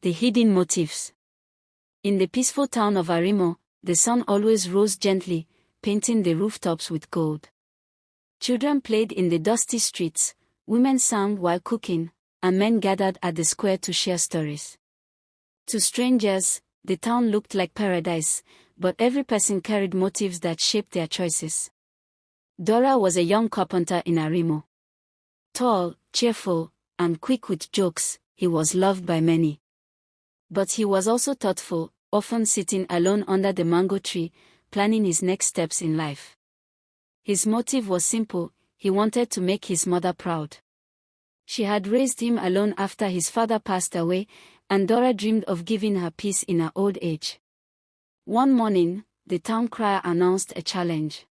The hidden motifs. In the peaceful town of Arimo, the sun always rose gently, painting the rooftops with gold. Children played in the dusty streets, women sang while cooking, and men gathered at the square to share stories. To strangers, the town looked like paradise, but every person carried motives that shaped their choices. Dora was a young carpenter in Arimo. Tall, cheerful, and quick with jokes, he was loved by many. But he was also thoughtful, often sitting alone under the mango tree, planning his next steps in life. His motive was simple: he wanted to make his mother proud. She had raised him alone after his father passed away, and Dora dreamed of giving her peace in her old age. One morning, the town crier announced a challenge.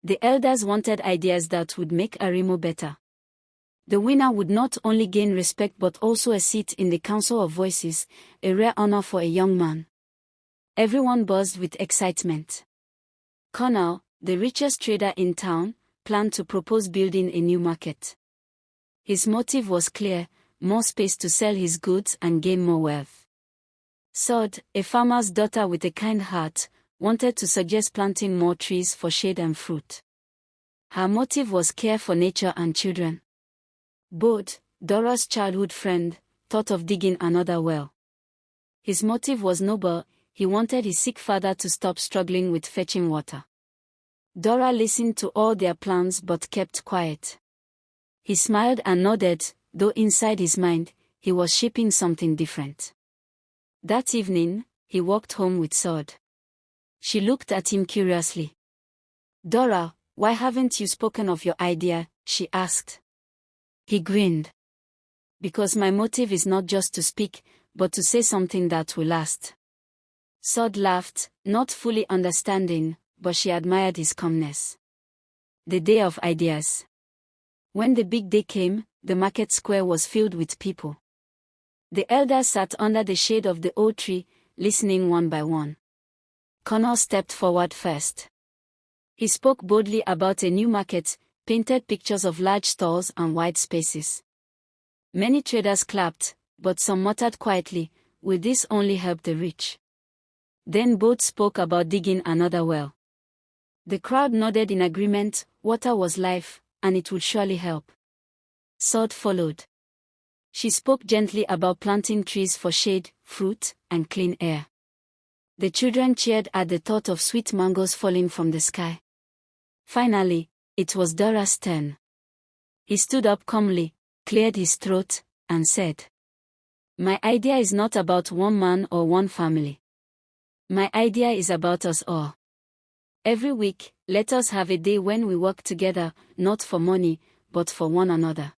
The elders wanted ideas that would make Arimo better. The winner would not only gain respect but also a seat in the Council of Voices, a rare honor for a young man. Everyone buzzed with excitement. Connell, the richest trader in town, planned to propose building a new market. His motive was clear: more space to sell his goods and gain more wealth. Sod, a farmer's daughter with a kind heart, wanted to suggest planting more trees for shade and fruit. Her motive was care for nature and children. Bod, Dora's childhood friend, thought of digging another well. His motive was noble: he wanted his sick father to stop struggling with fetching water. Dora listened to all their plans but kept quiet. He smiled and nodded, though inside his mind, he was shaping something different. That evening, he walked home with Sod. She looked at him curiously. "Dora, why haven't you spoken of your idea?" she asked. He grinned. "Because my motive is not just to speak, but to say something that will last." Sod laughed, not fully understanding, but she admired his calmness. The day of ideas. When the big day came, the market square was filled with people. The elders sat under the shade of the old tree, listening one by one. Connell stepped forward first. He spoke boldly about a new market, painted pictures of large stalls and wide spaces. Many traders clapped, but some muttered quietly, "Will this only help the rich?" Then both spoke about digging another well. The crowd nodded in agreement: water was life, and it would surely help. Sod followed. She spoke gently about planting trees for shade, fruit, and clean air. The children cheered at the thought of sweet mangoes falling from the sky. Finally, it was Dora's turn. He stood up calmly, cleared his throat, and said, "My idea is not about one man or one family. My idea is about us all. Every week, let us have a day when we work together, not for money, but for one another.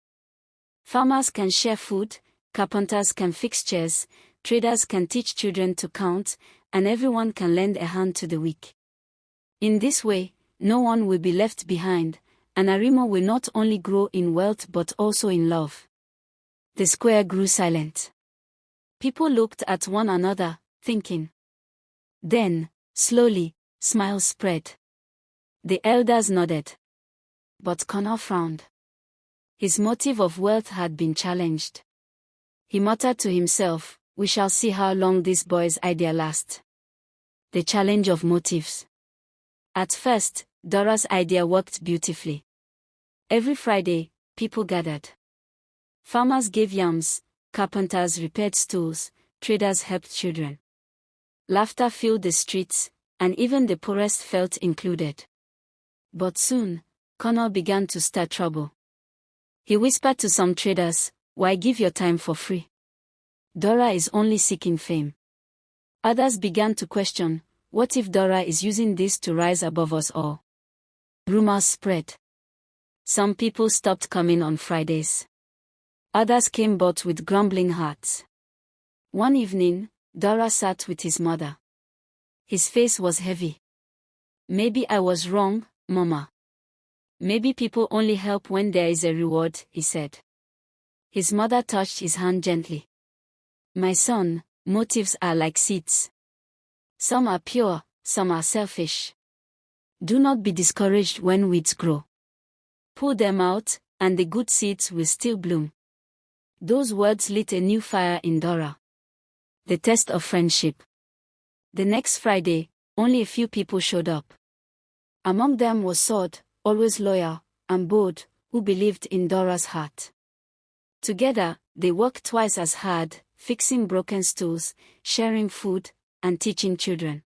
Farmers can share food, carpenters can fix chairs, traders can teach children to count, and everyone can lend a hand to the weak. In this way, no one will be left behind, and Arimo will not only grow in wealth but also in love." The square grew silent. People looked at one another, thinking. Then, slowly, smiles spread. The elders nodded. But Connell frowned. His motive of wealth had been challenged. He muttered to himself, "We shall see how long this boy's idea lasts." The challenge of motives. At first, Dora's idea worked beautifully. Every Friday, people gathered. Farmers gave yams, carpenters repaired stools, traders helped children. Laughter filled the streets, and even the poorest felt included. But soon, Connell began to stir trouble. He whispered to some traders, "Why give your time for free? Dora is only seeking fame." Others began to question, "What if Dora is using this to rise above us all?" Rumors spread. Some people stopped coming on Fridays. Others came but with grumbling hearts. One evening, Dora sat with his mother. His face was heavy. "Maybe I was wrong, Mama. Maybe people only help when there is a reward," he said. His mother touched his hand gently. "My son, motives are like seeds. Some are pure, some are selfish. Do not be discouraged when weeds grow. Pull them out, and the good seeds will still bloom." Those words lit a new fire in Dora. The test of friendship. The next Friday, only a few people showed up. Among them was Sword, always loyal, and Bold, who believed in Dora's heart. Together, they worked twice as hard, fixing broken stools, sharing food, and teaching children.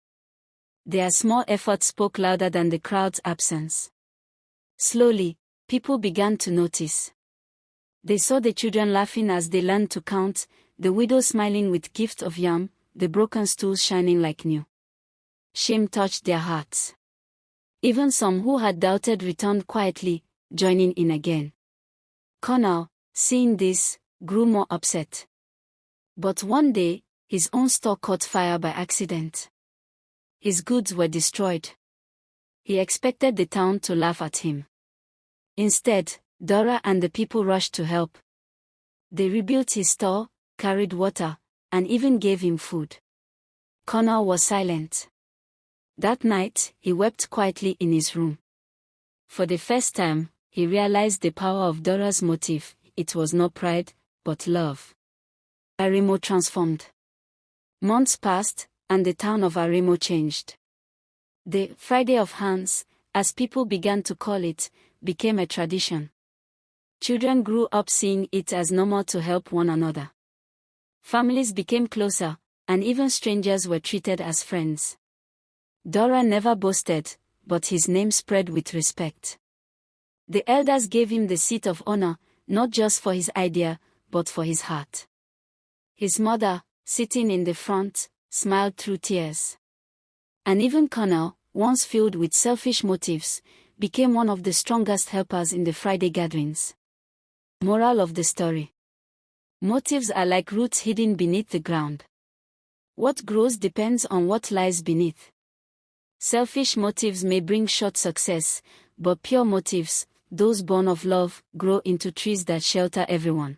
Their small efforts spoke louder than the crowd's absence. Slowly, people began to notice. They saw the children laughing as they learned to count, the widow smiling with gifts of yam, the broken stools shining like new. Shame touched their hearts. Even some who had doubted returned quietly, joining in again. Connor, seeing this, grew more upset. But one day, his own store caught fire by accident. His goods were destroyed. He expected the town to laugh at him. Instead, Dora and the people rushed to help. They rebuilt his store, carried water, and even gave him food. Connor was silent. That night, he wept quietly in his room. For the first time, he realized the power of Dora's motive. It was not pride, but love. Arimo transformed. Months passed, and the town of Arimo changed. The Friday of Hands, as people began to call it, became a tradition. Children grew up seeing it as normal to help one another. Families became closer, and even strangers were treated as friends. Dora never boasted, but his name spread with respect. The elders gave him the seat of honor, not just for his idea, but for his heart. His mother, sitting in the front, smiled through tears. And even Connor, once filled with selfish motives, became one of the strongest helpers in the Friday gatherings. Moral of the story. Motives are like roots hidden beneath the ground. What grows depends on what lies beneath. Selfish motives may bring short success, but pure motives, those born of love, grow into trees that shelter everyone.